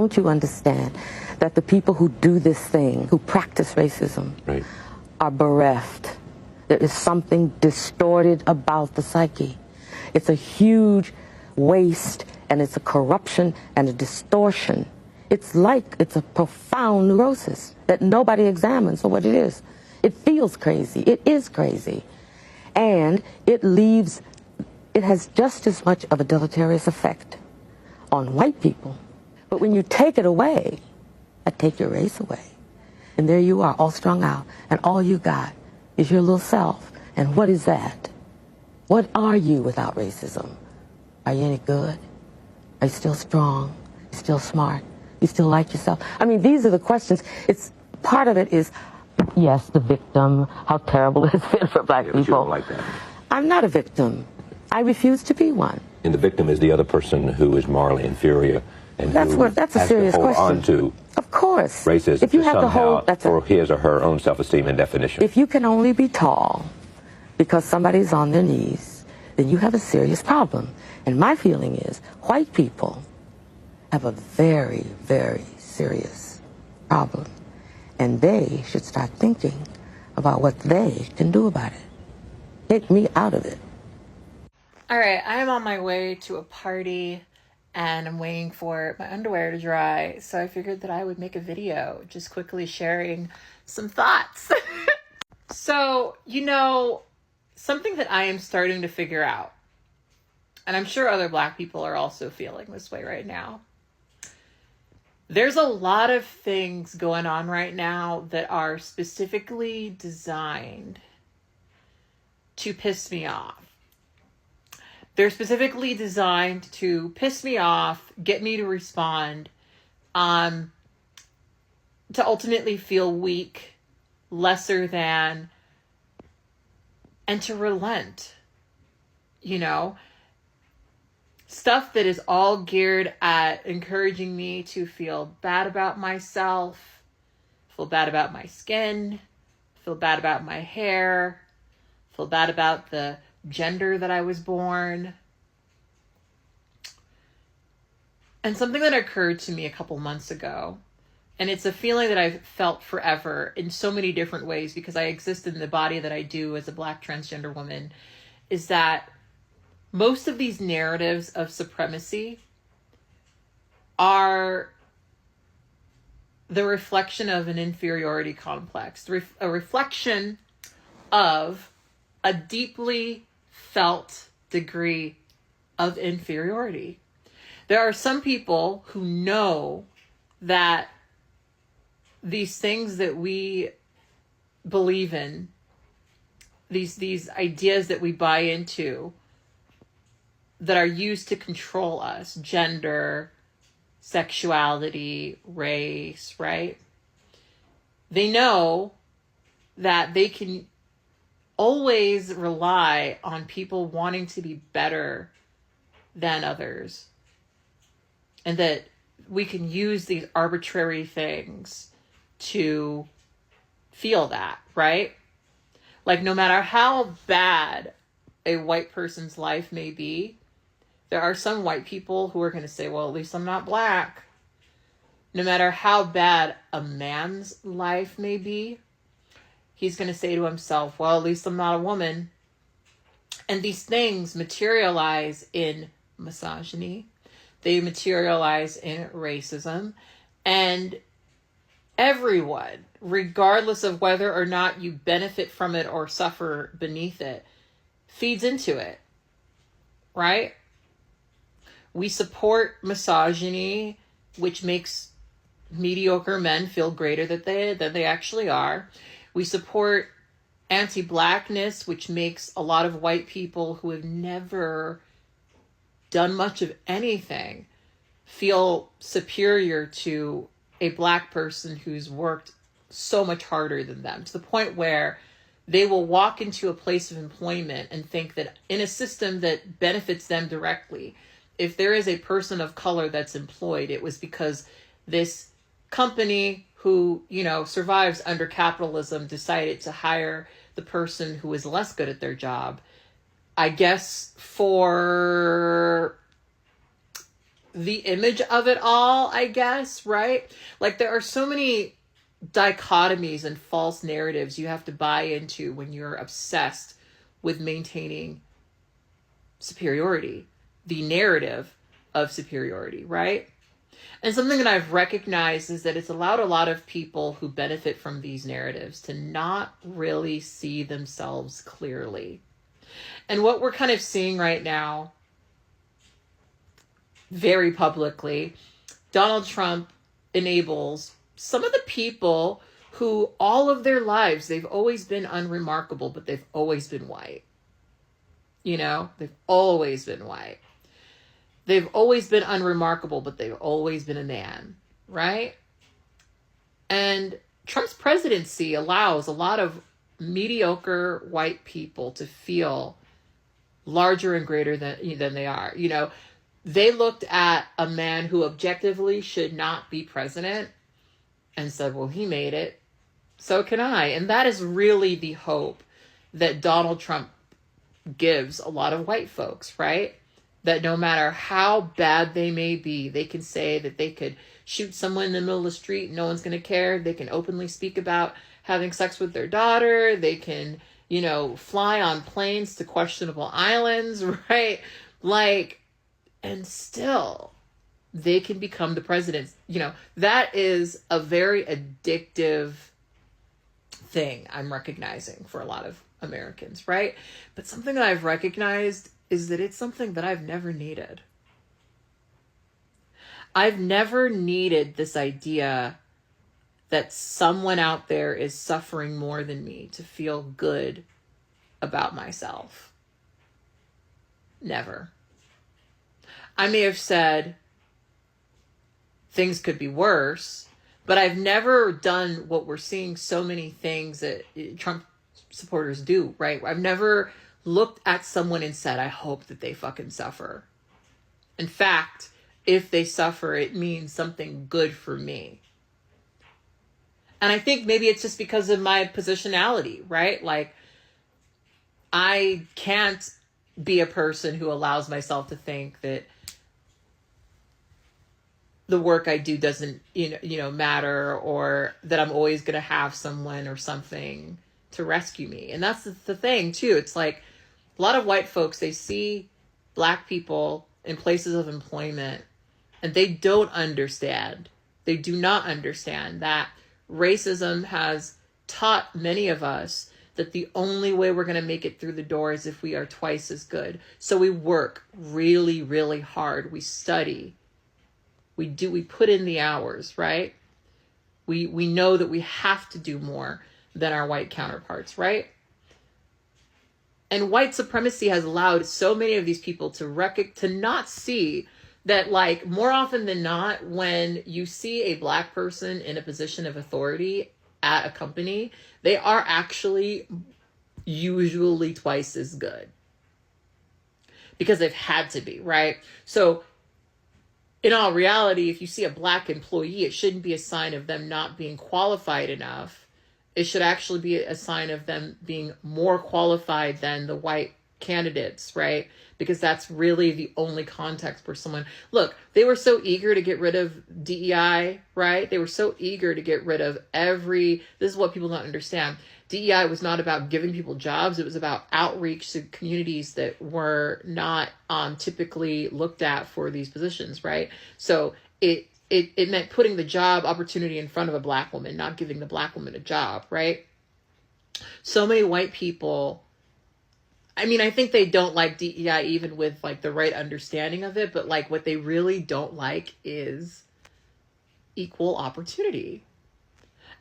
don't you understand that the people who do this thing, who practice racism, right, are bereft? There is something distorted about the psyche. It's a huge waste, and it's a corruption and a distortion. It's a profound neurosis that nobody examines for what it is. It feels crazy. It is crazy. And it has just as much of a deleterious effect on white people. But when you take it away, I take your race away. And there you are, all strung out, and all you got is your little self. And what is that? What are you without racism? Are you any good? Are you still strong? You still smart? You still like yourself? I mean, these are the questions. Part of it is, yes, the victim, how terrible it's been for black people. But you don't like that. I'm not a victim. I refuse to be one. And the victim is the other person who is morally inferior and that's a serious question. On to of course, racism if you have somehow the whole, for his or her own self-esteem and definition. If you can only be tall because somebody's on their knees, then you have a serious problem. And my feeling is white people have a very, very serious problem. And they should start thinking about what they can do about it. Take me out of it. All right, I am on my way to a party and I'm waiting for my underwear to dry. So I figured that I would make a video just quickly sharing some thoughts. So, something that I am starting to figure out, and I'm sure other black people are also feeling this way right now. There's a lot of things going on right now that are specifically designed to piss me off. They're specifically designed to piss me off, get me to respond, to ultimately feel weak, lesser than, and to relent. Stuff that is all geared at encouraging me to feel bad about myself, feel bad about my skin, feel bad about my hair, feel bad about the gender that I was born. And something that occurred to me a couple months ago, and it's a feeling that I've felt forever in so many different ways because I exist in the body that I do as a black transgender woman, is that most of these narratives of supremacy are the reflection of an inferiority complex, a reflection of a deeply felt degree of inferiority. There are some people who know that these things that we believe in, these ideas that we buy into, that are used to control us, gender, sexuality, race, right? They know that they can always rely on people wanting to be better than others. And that we can use these arbitrary things to feel that, right? Like no matter how bad a white person's life may be, there are some white people who are going to say, well, at least I'm not black. No matter how bad a man's life may be, he's going to say to himself, well, at least I'm not a woman. And these things materialize in misogyny. They materialize in racism. And everyone, regardless of whether or not you benefit from it or suffer beneath it, feeds into it, right? We support misogyny, which makes mediocre men feel greater than they actually are. We support anti-blackness, which makes a lot of white people who have never done much of anything feel superior to a black person who's worked so much harder than them, to the point where they will walk into a place of employment and think that in a system that benefits them directly, if there is a person of color that's employed, it was because this company who, survives under capitalism decided to hire the person who is less good at their job, I guess for the image of it all, I guess, right? Like there are so many dichotomies and false narratives you have to buy into when you're obsessed with maintaining superiority, the narrative of superiority, right? And something that I've recognized is that it's allowed a lot of people who benefit from these narratives to not really see themselves clearly. And what we're kind of seeing right now, very publicly, Donald Trump enables some of the people who all of their lives, they've always been unremarkable, but they've always been white. You know, they've always been white. They've always been unremarkable, but they've always been a man, right? And Trump's presidency allows a lot of mediocre white people to feel larger and greater than they are. You know, they looked at a man who objectively should not be president and said, well, he made it, so can I. And that is really the hope that Donald Trump gives a lot of white folks, right? That no matter how bad they may be, they can say that they could shoot someone in the middle of the street, no one's going to care. They can openly speak about having sex with their daughter. They can, you know, fly on planes to questionable islands, right? Like, and still they can become the president. You know, that is a very addictive thing I'm recognizing for a lot of Americans, right? But something that I've recognized is that it's something that I've never needed. I've never needed this idea that someone out there is suffering more than me to feel good about myself. Never. I may have said things could be worse, but I've never done what we're seeing so many things that Trump supporters do, right? I've never looked at someone and said, I hope that they fucking suffer. In fact, if they suffer, it means something good for me. And I think maybe it's just because of my positionality, right? Like, I can't be a person who allows myself to think that the work I do doesn't, matter, or that I'm always going to have someone or something to rescue me. And that's the thing too. It's like a lot of white folks, they see black people in places of employment and they don't understand. They do not understand that racism has taught many of us that the only way we're going to make it through the door is if we are twice as good. So we work really, really hard. We study. We put in the hours, right? We know that we have to do more than our white counterparts, right? And white supremacy has allowed so many of these people to not see that, like, more often than not, when you see a black person in a position of authority at a company, they are actually usually twice as good because they've had to be, right? So in all reality, if you see a black employee, it shouldn't be a sign of them not being qualified enough. It should actually be a sign of them being more qualified than the white candidates, right? Because that's really the only context where someone, look, they were so eager to get rid of DEI, right? They were so eager to get rid of this is what people don't understand. DEI was not about giving people jobs. It was about outreach to communities that were not typically looked at for these positions, right? So it meant putting the job opportunity in front of a black woman, not giving the black woman a job, right? So many white people, I mean, I think they don't like DEI even with like the right understanding of it, but like what they really don't like is equal opportunity.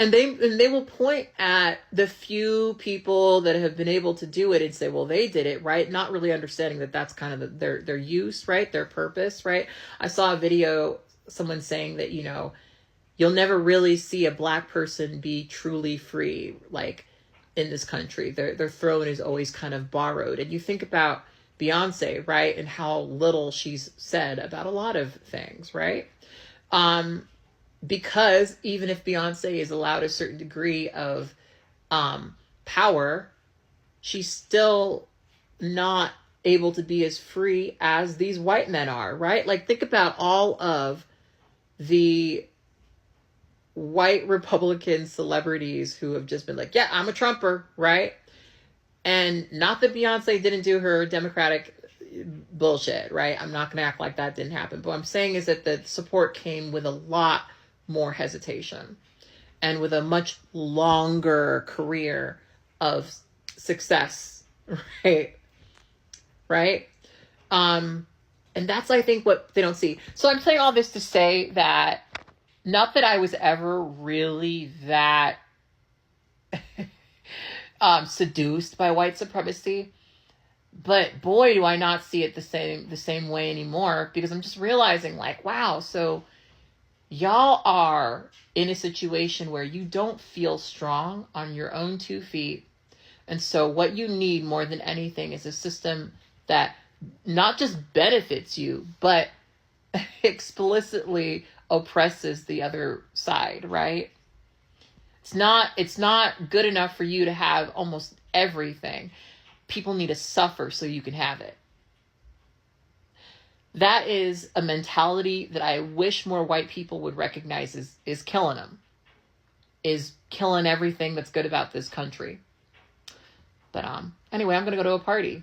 And they will point at the few people that have been able to do it and say, well, they did it, right? Not really understanding that that's kind of their use, right? Their purpose, right? I saw a video, someone saying that, you'll never really see a black person be truly free, like in this country. Their throne is always kind of borrowed. And you think about Beyonce, right? And how little she's said about a lot of things, right? Because even if Beyonce is allowed a certain degree of power, she's still not able to be as free as these white men are, right? Like, think about all of the white Republican celebrities who have just been like, yeah, I'm a Trumper, right? And not that Beyonce didn't do her Democratic bullshit, right? I'm not going to act like that didn't happen. But what I'm saying is that the support came with a lot more hesitation and with a much longer career of success, right? Right? And that's, I think, what they don't see. So I'm saying all this to say that not that I was ever really that seduced by white supremacy, but boy, do I not see it the same way anymore, because I'm just realizing, like, wow, so y'all are in a situation where you don't feel strong on your own 2 feet. And so what you need more than anything is a system that not just benefits you, but explicitly oppresses the other side, right? It's not good enough for you to have almost everything. People need to suffer so you can have it. That is a mentality that I wish more white people would recognize is killing them, is killing everything that's good about this country. But anyway, I'm going to go to a party.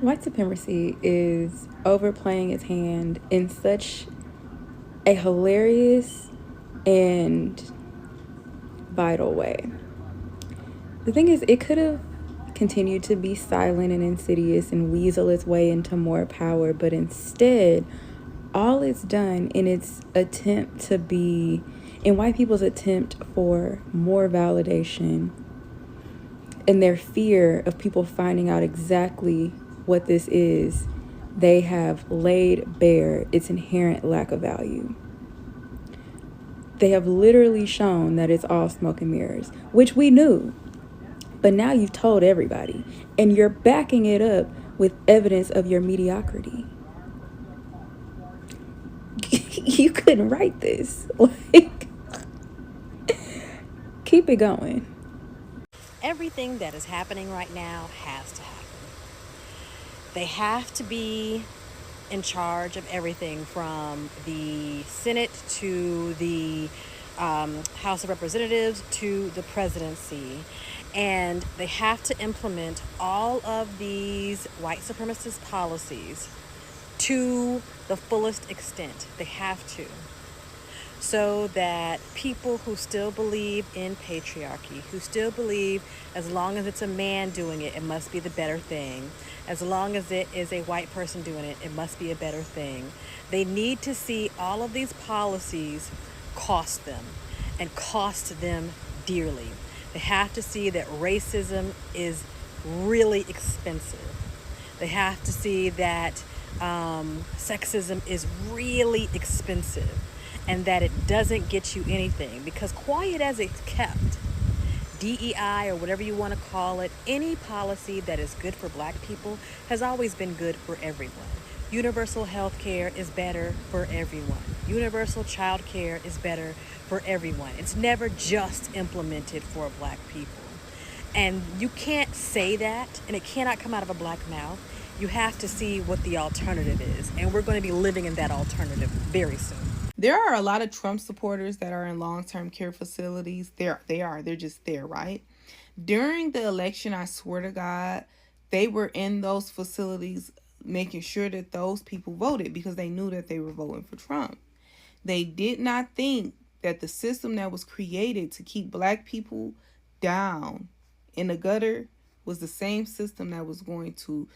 White supremacy is overplaying its hand in such a hilarious and vital way. The thing is, it could have continued to be silent and insidious and weasel its way into more power, but instead, all it's done in its attempt to be, in white people's attempt for more validation and their fear of people finding out exactly what this is, they have laid bare its inherent lack of value. They have literally shown that it's all smoke and mirrors, which we knew. But now you've told everybody, and you're backing it up with evidence of your mediocrity. You couldn't write this. Like, keep it going. Everything that is happening right now has to happen. They have to be in charge of everything from the Senate to the House of Representatives to the presidency. And they have to implement all of these white supremacist policies to the fullest extent. They have to. So that people who still believe in patriarchy, who still believe as long as it's a man doing it, it must be the better thing. As long as it is a white person doing it, it must be a better thing. They need to see all of these policies cost them, and cost them dearly. They have to see that racism is really expensive. They have to see that sexism is really expensive, and that it doesn't get you anything, because quiet as it's kept, DEI or whatever you want to call it, any policy that is good for black people has always been good for everyone. Universal health care is better for everyone. Universal child care is better for everyone. It's never just implemented for black people. And you can't say that, and it cannot come out of a black mouth. You have to see what the alternative is, and we're going to be living in that alternative very soon. There are a lot of Trump supporters that are in long-term care facilities. They're just there, right? During the election, I swear to God, they were in those facilities making sure that those people voted because they knew that they were voting for Trump. They did not think that the system that was created to keep black people down in the gutter was the same system that was going to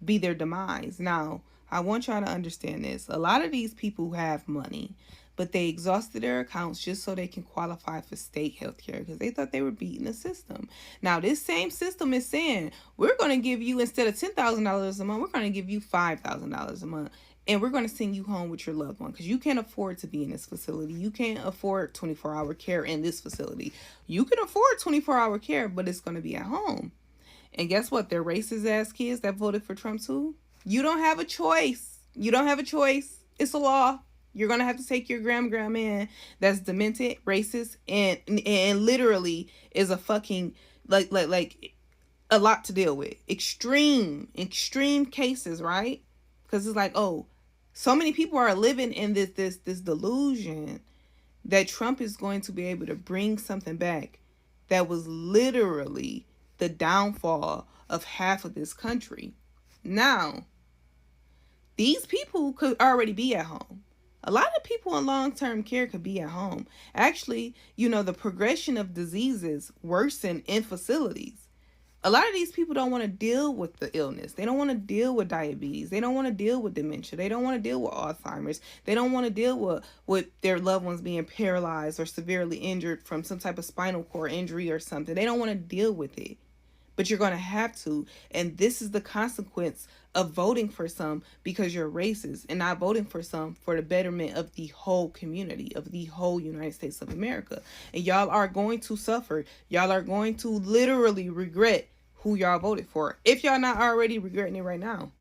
be their demise. Now, I want y'all to understand this. A lot of these people have money, but they exhausted their accounts just so they can qualify for state health care because they thought they were beating the system. Now, this same system is saying, we're going to give you, instead of $10,000 a month, we're going to give you $5,000 a month. And we're going to send you home with your loved one because you can't afford to be in this facility. You can't afford 24-hour care in this facility. You can afford 24-hour care, but it's going to be at home. And guess what? They're racist ass kids that voted for Trump too. You don't have a choice. You don't have a choice. It's a law. You're going to have to take your grandma in that's demented, racist, and literally is a fucking, like a lot to deal with. Extreme cases, right? Because it's like, oh, so many people are living in this delusion that Trump is going to be able to bring something back that was literally the downfall of half of this country. Now, these people could already be at home. A lot of people in long-term care could be at home. Actually, the progression of diseases worsen in facilities. A lot of these people don't want to deal with the illness. They don't want to deal with diabetes. They don't want to deal with dementia. They don't want to deal with Alzheimer's. They don't want to deal with their loved ones being paralyzed or severely injured from some type of spinal cord injury or something. They don't want to deal with it. But you're going to have to. And this is the consequence of voting for some because you're racist, and not voting for some for the betterment of the whole community, of the whole United States of America. And y'all are going to suffer. Y'all are going to literally regret who y'all voted for, if y'all not already regretting it right now.